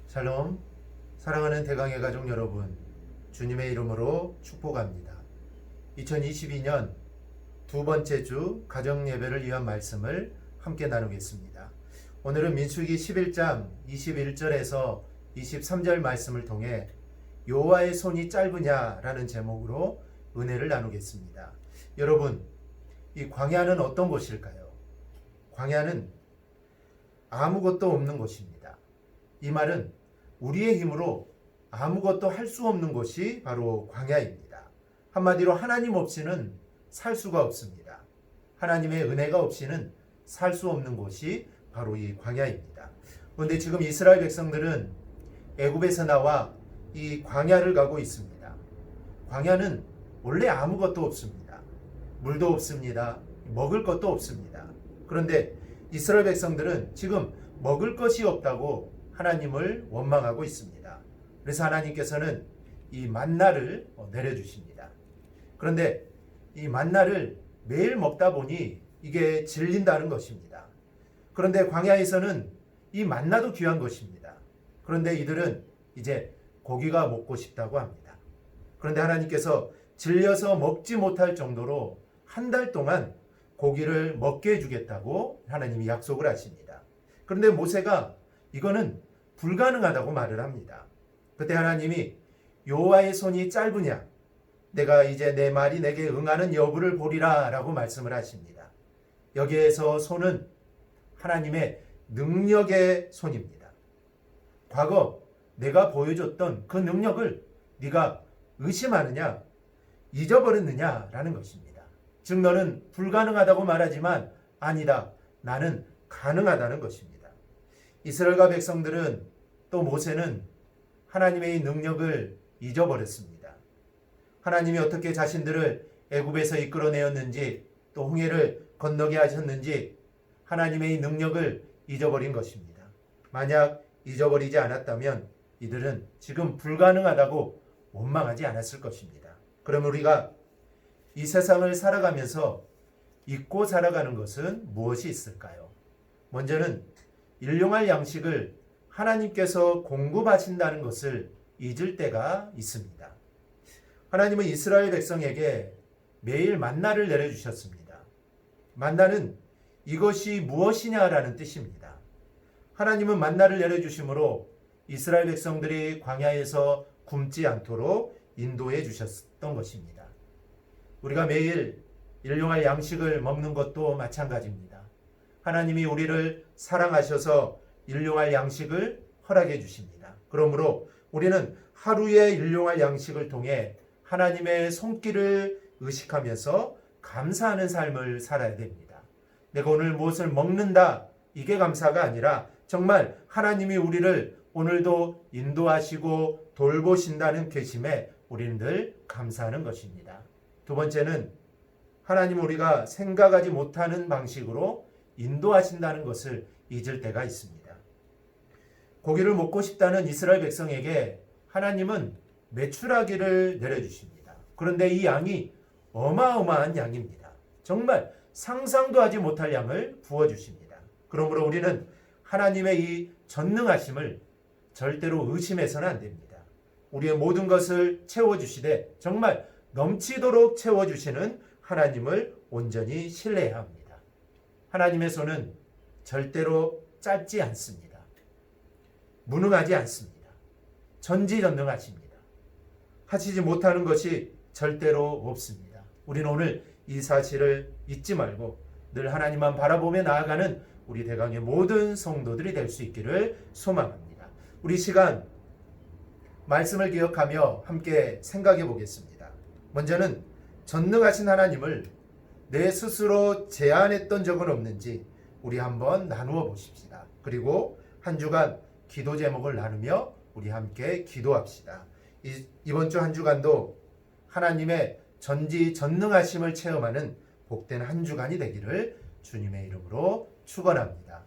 샬롬, 사랑하는 대강의 가족 여러분, 주님의 이름으로 축복합니다. 2022년 두 번째 주 가정예배를 위한 말씀을 함께 나누겠습니다. 오늘은 민수기 11장 21절에서 23절 말씀을 통해 여호와의 손이 짧으냐라는 제목으로 은혜를 나누겠습니다. 여러분, 이 광야는 어떤 곳일까요? 광야는 아무것도 없는 곳입니다. 이 말은 우리의 힘으로 아무것도 할 수 없는 곳이 바로 광야입니다. 한마디로 하나님 없이는 살 수가 없습니다. 하나님의 은혜가 없이는 살 수 없는 곳이 바로 이 광야입니다. 그런데 지금 이스라엘 백성들은 애굽에서 나와 이 광야를 가고 있습니다. 광야는 원래 아무것도 없습니다. 물도 없습니다. 먹을 것도 없습니다. 그런데 이스라엘 백성들은 지금 먹을 것이 없다고 하나님을 원망하고 있습니다. 그래서 하나님께서는 이 만나를 내려주십니다. 그런데 이 만나를 매일 먹다 보니 이게 질린다는 것입니다. 그런데 광야에서는 이 만나도 귀한 것입니다. 그런데 이들은 이제 고기가 먹고 싶다고 합니다. 그런데 하나님께서 질려서 먹지 못할 정도로 한 달 동안 고기를 먹게 해주겠다고 하나님이 약속을 하십니다. 그런데 모세가 이거는 불가능하다고 말을 합니다. 그때 하나님이 여호와의 손이 짧으냐? 내가 이제 내 말이 내게 응하는 여부를 보리라 라고 말씀을 하십니다. 여기에서 손은 하나님의 능력의 손입니다. 과거 내가 보여줬던 그 능력을 네가 의심하느냐? 잊어버렸느냐라는 것입니다. 즉 너는 불가능하다고 말하지만 아니다. 나는 가능하다는 것입니다. 이스라엘과 백성들은 또 모세는 하나님의 능력을 잊어버렸습니다. 하나님이 어떻게 자신들을 애굽에서 이끌어내었는지 또 홍해를 건너게 하셨는지 하나님의 능력을 잊어버린 것입니다. 만약 잊어버리지 않았다면 이들은 지금 불가능하다고 원망하지 않았을 것입니다. 그럼 우리가 이 세상을 살아가면서 잊고 살아가는 것은 무엇이 있을까요? 먼저는 일용할 양식을 하나님께서 공급하신다는 것을 잊을 때가 있습니다. 하나님은 이스라엘 백성에게 매일 만나를 내려주셨습니다. 만나는 이것이 무엇이냐라는 뜻입니다. 하나님은 만나를 내려주심으로 이스라엘 백성들이 광야에서 굶지 않도록 인도해 주셨던 것입니다. 우리가 매일 일용할 양식을 먹는 것도 마찬가지입니다. 하나님이 우리를 사랑하셔서 일용할 양식을 허락해 주십니다. 그러므로 우리는 하루의 일용할 양식을 통해 하나님의 손길을 의식하면서 감사하는 삶을 살아야 됩니다. 내가 오늘 무엇을 먹는다, 이게 감사가 아니라 정말 하나님이 우리를 오늘도 인도하시고 돌보신다는決심에 우리는 늘 감사하는 것입니다. 두 번째는 하나님 우리가 생각하지 못하는 방식으로 인도하신다는 것을 잊을 때가 있습니다. 고기를 먹고 싶다는 이스라엘 백성에게 하나님은 메추라기를 내려주십니다. 그런데 이 양이 어마어마한 양입니다. 정말 상상도 하지 못할 양을 부어주십니다. 그러므로 우리는 하나님의 이 전능하심을 절대로 의심해서는 안 됩니다. 우리의 모든 것을 채워주시되 정말 넘치도록 채워주시는 하나님을 온전히 신뢰해야 합니다. 하나님의 손은 절대로 짧지 않습니다. 무능하지 않습니다. 전지전능하십니다. 하시지 못하는 것이 절대로 없습니다. 우리는 오늘 이 사실을 잊지 말고 늘 하나님만 바라보며 나아가는 우리 대강의 모든 성도들이 될 수 있기를 소망합니다. 우리 시간 말씀을 기억하며 함께 생각해 보겠습니다. 먼저는 전능하신 하나님을 내 스스로 제안했던 적은 없는지 우리 한번 나누어 보십시다. 그리고 한 주간 기도 제목을 나누며 우리 함께 기도합시다. 이번 주 한 주간도 하나님의 전지전능하심을 체험하는 복된 한 주간이 되기를 주님의 이름으로 축원합니다.